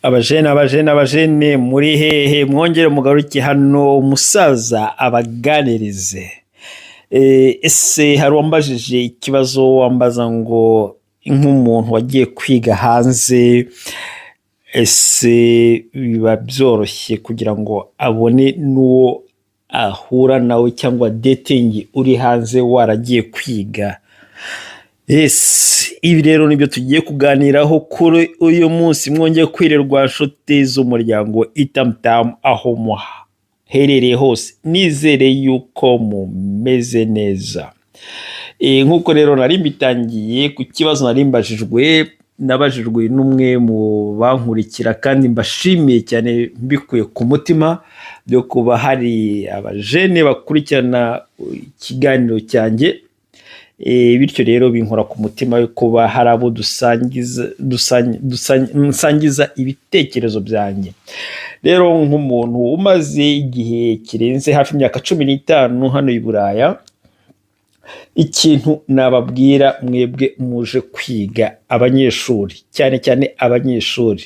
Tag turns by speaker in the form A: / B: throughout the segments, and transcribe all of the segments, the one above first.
A: Abajene muri hehe mwongere mugaruke hano umusaza abaganirize. Ese hari uwambajije ikibazo wambaza ngo nk'umuntu wagiye kwiga hanze ese biba byoroshye kugira ngo abone n'uwo ahura nawe cyangwa dating uri hanze waragiye kwiga? Ibi rero nibyo tugiye kuganiraho kuri uyu munsi. Mwongeye kwirirwa nshuti z'umuryango itamutamu aho muherereye hose, nizere yuko mumeze neza. Nk'uko rero nari mbitangiye ku kibazo nabajijwe n'umwe mu bankurikira kandi mbashimiye cyane mbikuye ku mutima byo kuba hari abajene bakurikirana ikiganiro cyanjye. Bityo rero binkora ku mutima yo kuba hari abo dusangiza ibitekerezo byanjye. Rero nk'umuntu umaze igihe kirenze hafi imyaka 15 hano i Buraya, ikintu nababwira mwebwe muje kwiga abanyeshuri, cyane cyane abanyeshuri,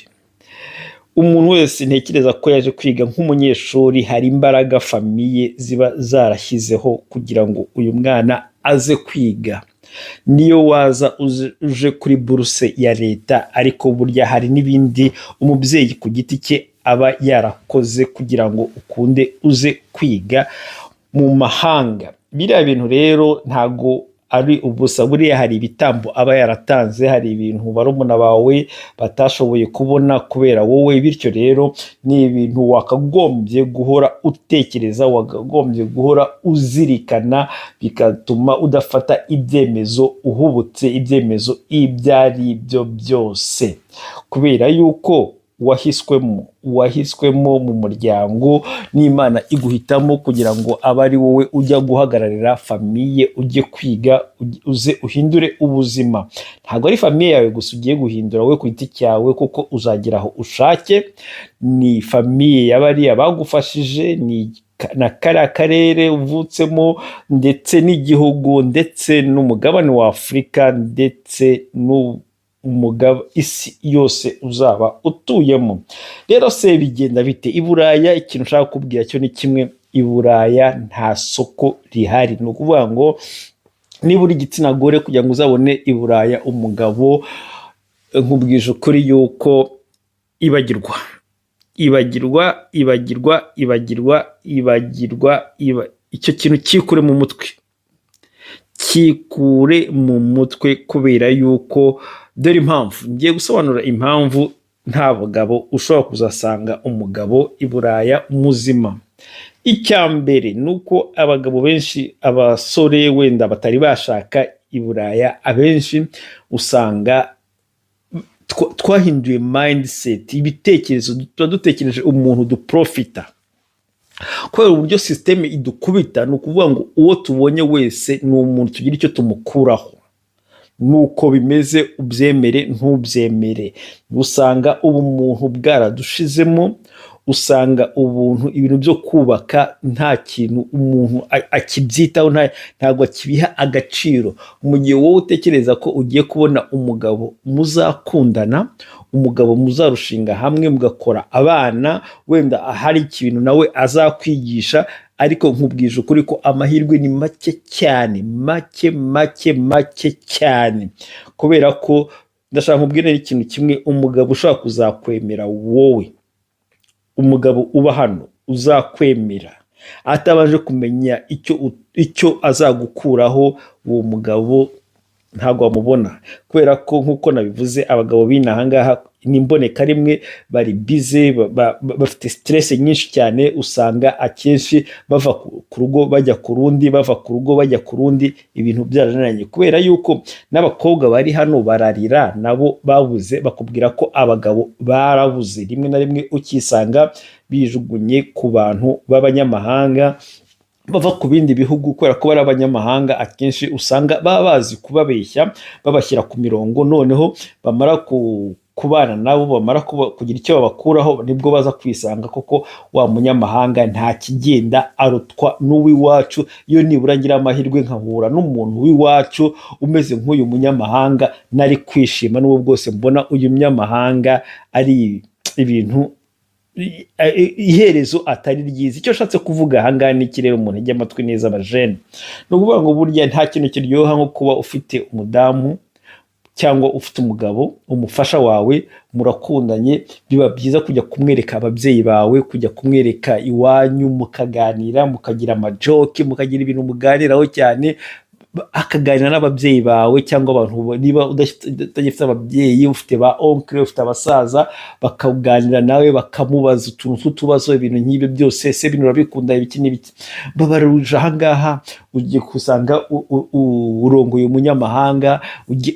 A: umuntu wese ntekereza ko yaje kwiga nk'umunyeshuri hari imbaraga famiye ziba zarashyizeho kugira ngo uyu mwana aze kwiga. Niyo waza uje kuri buruse ya leta, ariko burya hari n'ibindi umubyeyi ku giti cye aba yarakoze kugira ngo ukunde uze kwiga mu mahanga. Biriya bintu rero ntago ari ubusa, buriya hari ibitambo aba yaratanze, hari ibintu barumuna bawe batashoboye kubona kubera wowe. Bityo rero ni ibintu wakagombye guhora utekereza, wakagombye guhora uzirikana, bigatuma udafata ibyemezo uhubutse, ibyemezo ibyo ari byo byose, kubera yuko wahiswemo mu muryango n'Imana iguhitamo kugira ngo abe ari wowe ujya guhagararira famiye, ujye kwiga, uze uhindure ubuzima. Ntabwo ari famiye yawe gusa ugiye guhindura wowe ku giti cyawe, kuko uzagera aho ushake. Ni famiye y'abariya bagufashije, ni na kariya karere uvutsemo, ndetse n'igihugu, ndetse n'umugabane wa Afurika, ndetse isi yose uzaba utuyemo. Rero se bigenda bite i Buraya? Ikintu ushaka kubwira cyo ni kimwe: i Buraya nta soko rihari. Ni ukuvuga ngo niba uri igitsina gore, kugira ngo uzabone i Buraya umugabo, nkubwije ukuri yuko ibagirwa icyo kintu kikure mu mutwe, kubera yuko dore impamvu ngiye gusobanura impamvu nta bagabo ushobora kuzasanga umugabo i Buraya muzima. Icya mbere ni uko abagabo benshi, abasore wenda batari bashaka i Buraya, abenshi usanga twahinduye mindset, ibitekerezo. Tuba dutekereje umuntu duprofita kubera uburyo systeme idukubita. Ni ukuvuga ngo uwo tubonye wese ni umuntu tugira icyo tumukuraho. Nuko bimeze, ubyemere ntubyemere. Usanga ubumuntu bwaradushizemo, usanga ubuntu, ibintu byo kubaka nta kintu umuntu akibyitaho, ntabwo akibiha agaciro. Mu gihe wowe utekereza ko ugiye kubona umugabo muzakundana, umugabo muzarushinga hamwe, mugakora abana, wenda hari ikintu nawe azakwigisha, ariko nkubwije ukuri ko amahirwe ni make cyane, make cyane. Kubera ko ndashaka nkubwire ikintu kimwe: umugabo ushobora kuzakwemera wowe, umugabo uba hano uzakwemera atabanje kumenya icyo azagukuraho, uwo mugabo ntabwo wamubona. Kubera ko nk'uko nabivuze, abagabo b'inaha ngaha ni imboneka rimwe, bari bize, bafite stress nyinshi cyane. Usanga akenshi bava ku rugo bajya ku rundi, bava ku rugo bajya ku rundi, ibintu byarananiranye. Kubera yuko n'abakobwa bari hano bararira, nabo babuze, bakubwira ko abagabo barabuze. Rimwe na rimwe ukisanga bijugunye ku bantu b'abanyamahanga bava ku bindi bihugu, kubera ko bari abanyamahanga. Akenshi usanga baba bazi kubabeshya, babashyira ku mirongo, noneho bamara kubana nabo, bamara kugira icyo babakuraho, nibwo baza kwisanga koko wa munyamahanga nta kigenda, arutwa n'uw'iwacu. Iyo nibura ngira amahirwe nkahura n'umuntu w'iwacu umeze nk'uyu munyamahanga, nari kwishima. N'ubwo bwose mbona uyu munyamahanga ari ibintu iherezo atari ryiza. Icyo ashatse kuvuga ahangaha ni iki rero, umuntu ajya amatwi neza abajene, ni ukuvuga ngo burya nta kintu kiryoha nko kuba ufite umudamu cyangwa ufite umugabo umufasha wawe murakundanye, biba byiza kujya kumwereka ababyeyi bawe, kujya kumwereka iwanyu, mukaganira, mukagira amajoke, mukagira ibintu muganiraho cyane, akaganira n'ababyeyi bawe cyangwa abantu niba udafite ababyeyi, ufite ba onkle, ufite abasaza, bakaganira nawe bakamubaza utuntu tw'utubazo, ibintu nk'ibyo byose, ese ibintu urabikunda ibiki n'ibiki. Babaruje ahangaha ugiye kusanga urongoye umunyamahanga,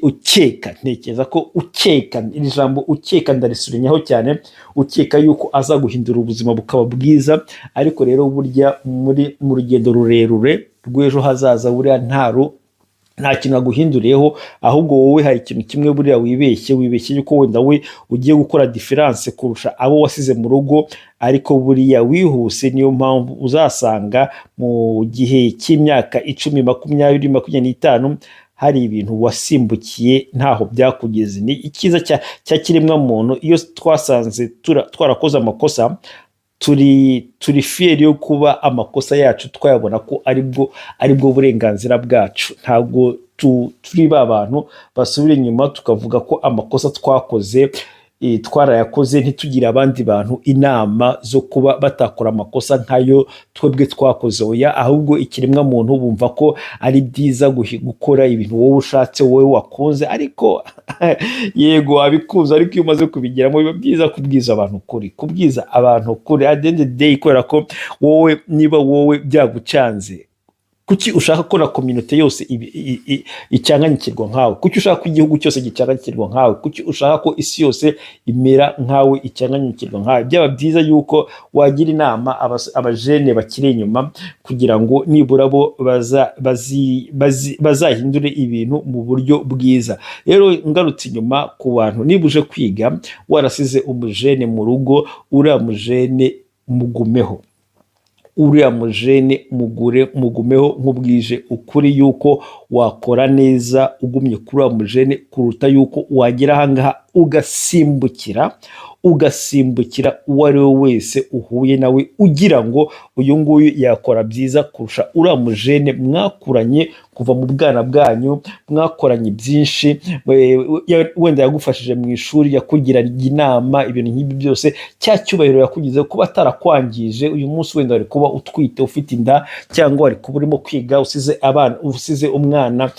A: ukeka, ntekereza ko ukeka, iri jambo ukeka ndarisurinyaho cyane, ukeka yuko aza guhindura ubuzima bukaba bwiza, ariko rero burya mu rugendo rurerure rw'ejo hazaza buriya nta kintu aguhinduriyeho, ahubwo wowe hari ikintu kimwe buriya wibeshye yuko wenda we ugiye gukora diferanse kurusha abo wasize mu rugo, ariko buriya wihuse. Niyo mpamvu uzasanga mu gihe cy'imyaka 10, 20, 25 hari ibintu wasimbukiye ntaho byakugeze. Ni ikiza cya kiremwa muntu, iyo twasanze twarakoze amakosa, turi fieri yo kuba amakosa yacu twayabona ko aribwo burenganzira bwacu. Ntabwo turi ba bantu basubira inyuma tukavuga ko amakosa twakoze twarayakoze, ntitugire abandi bantu inama zo kuba batakora amakosa nkayo twebwe twakoze. Oya, ahubwo ikiremwa muntu bumva ko ari byiza gukora ibintu wowe ushatse, wowe wakunze, ariko yego wabikunze, ariko iyo umaze kubigeramo biba byiza kubwiza abantu kuri at the end of the day, kubera ko wowe niba wowe byagucanze, kuki ushaka ko na community yose icanganyikirwa nkawe? Kuki ushaka ko igihugu cyose gicanganyikirwa nkawe? Kuki ushaka ko isi yose imera nkawe, icanganyikirwa nkawe? Byaba byiza yuko wagira inama abajene bakiri inyuma, kugira ngo nibura bo bazahindure ibintu mu buryo bwiza. Rero ngarutse inyuma ku bantu, niba uje kwiga warasize umujene mu rugo, uriya mujene mugumeho, uriya mujene mugumeho, nkubwije ukuri yuko wakora neza ugumye kuri uriya mujene, kuruta yuko wagera ahangaha ugasimbukira uwo ari we wese uhuye nawe, ugira ngo uyu nguyu yakora byiza kurusha uriya mujene mwakuranye kuva mu bwana bwanyu, mwakoranye byinshi, wenda yagufashije mu ishuri, yakugiraga inama, ibintu nk'ibi byose, cya cyubahiro yakugize kuba atarakwangije. Uyu munsi wenda wari kuba utwite, ufite inda, cyangwa wari kuba urimo kwiga, usize umwana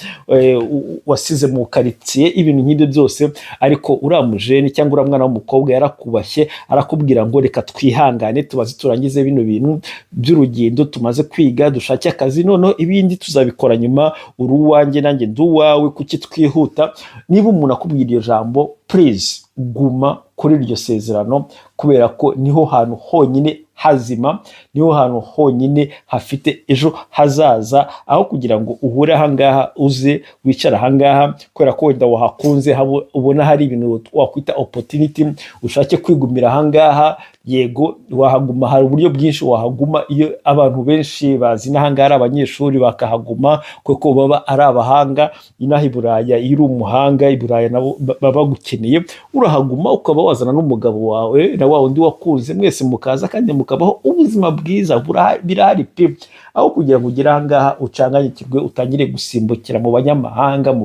A: wasize mu karitsiye, ibintu nk'ibyo byose, ariko uriya mujene cyangwa uriya mwana w'umukobwa yarakubashye, arakubwira ngo reka twihangane tubaze turangize bino bintu by'urugendo tumaze kwiga, dushake akazi, noneho ibindi tuzabikora nyuma, uri uwanjye nanjye ndi uwawe, kuki twihuta? Niba umuntu akubwira iryo jambo, please guma kuri iryo sezerano, kubera ko niho hantu honyine hazima, niho hantu honyine hafite ejo hazaza, aho kugira ngo uhure ahangaha uze wicara ahangaha kubera ko wenda wahakunze, ubona hari ibintu wakwita opportunity, ushake kwigumira ahangaha. Yego wahaguma, hari uburyo bwinshi wahaguma. Iyo abantu benshi bazi n'ahangaha ari abanyeshuri bakahaguma kuko baba ari abahanga. Inaha i Buraya, iyo uri umuhanga i Buraya nabo baba bagukeneye, urahaguma ukaba wazana n'umugabo wawe na wa wundi wakunze, mwese mukaza kandi mukabaho ubuzima bwiza. Birahari pe, aho kugira ngo ugere ahangaha ucanganyikirwe, utangire gusimbukira mu banyamahanga, mu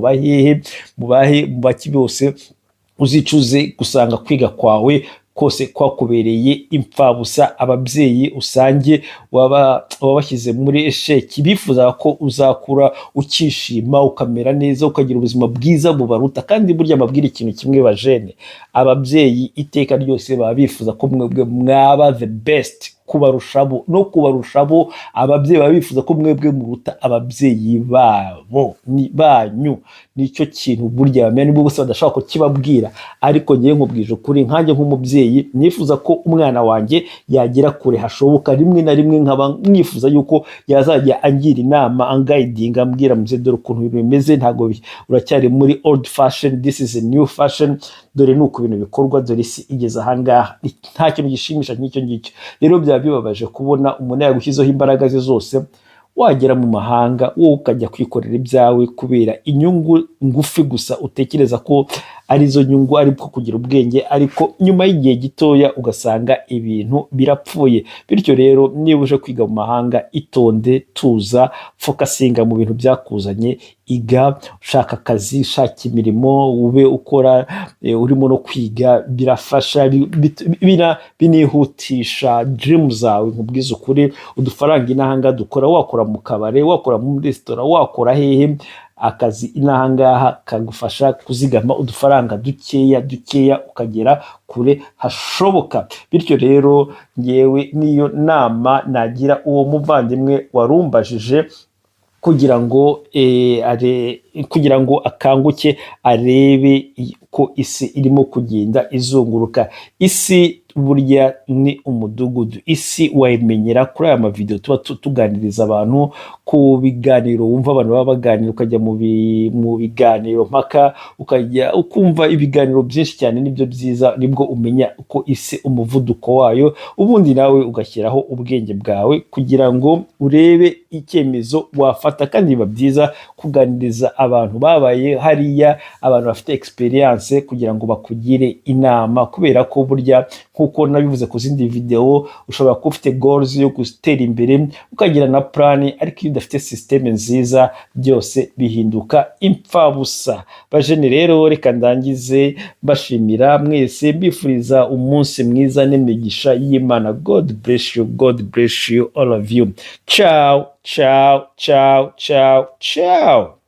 A: baki bose, uzicuze gusanga kwiga kwawe kose kwakubereye impfabusa. Ababyeyi usange wabashyize muri esheki, bifuza ko uzakura ukishima, ukamera neza, ukagira ubuzima bwiza bubaruta. Kandi burya mbabwira ikintu kimwe bajene, ababyeyi iteka ryose baba bifuza ko mwebwe mwaba the best kubarushabo, no kubarushabo ababyeyi baba bifuza ko mwebwe muruta ababyeyi banyu. Nicyo kintu burya bamenya, nibwo bose badashaka kukibabwira, ariko ngiye nkubwije ukuri, nkanjye nk'umubyeyi nifuza ko umwana wanjye yagera kure hashoboka. Rimwe na rimwe nkaba mwifuza yuko yazajya angira inama, angayidinga, ambwira muze dore ukuntu ibintu bimeze, ntago uracyari muri old fashion, this is a new fashion, dore nuko ibintu bikorwa, dore isi igeze ahangaha. Nta kintu gishimisha nk'icyo ngicyo. Rero byaba bibabaje kubona umuntu yagushyizeho imbaraga ze zose, wagera mu mahanga wowe ukajya kwikorera ibyawe kubera inyungu ngufi gusa utekereza ko arizo nyungu, ariko kugira ubwenge, ariko nyuma y'igihe gitoya ugasanga ibintu birapfuye. Bityo rero niba uje kwiga mu mahanga, itonde, tuza, fokasinga mu bintu byakuzanye, iga, ushaka akazi, shaka imirimo, ube ukora urimo no kwiga, birafasha, binihutisha dream zawe. Nkubwiza ukuri, udufaranga inahanga dukora, wakora mu kabare, wakora mu resitora, wakora hehe, akazi inahangaha kagufasha kuzigama udufaranga dukeya ukagera kure hashoboka. Bityo rero ngewe niyo nama nagira uwo muvandimwe warumbajije, kugira ngo akanguke arebe ko isi irimo kugenda izunguruka. Isi burya ni umudugudu. Isi wayimenyera kuri aya mavideo tuba tuganiriza abantu, ku biganiro wumva abantu baba baganira, ukajya mu biganiro mpaka, ukajya ukumva ibiganiro byinshi cyane, nibyo byiza, nibwo umenya uko isi umuvuduko wayo, ubundi nawe ugashyiraho ubwenge bwawe kugira ngo urebe icyemezo wafata. Kandi biba byiza kuganiriza abantu babaye hariya, abantu bafite experience, kugira ngo bakugire inama, kubera ko burya nkuko nabivuze ku zindi video, ushobora kuba ufite goals yo gutera imbere, ukagira na plan, ariko iyo udafite system nziza, byose bihinduka impfabusa. Bajene rero, reka ndangize bashimira mwese, mbifuriza umunsi mwiza n'imigisha y'Imana. God bless you, God bless you, all of you. Ciao, ciao, ciao, ciao, ciao.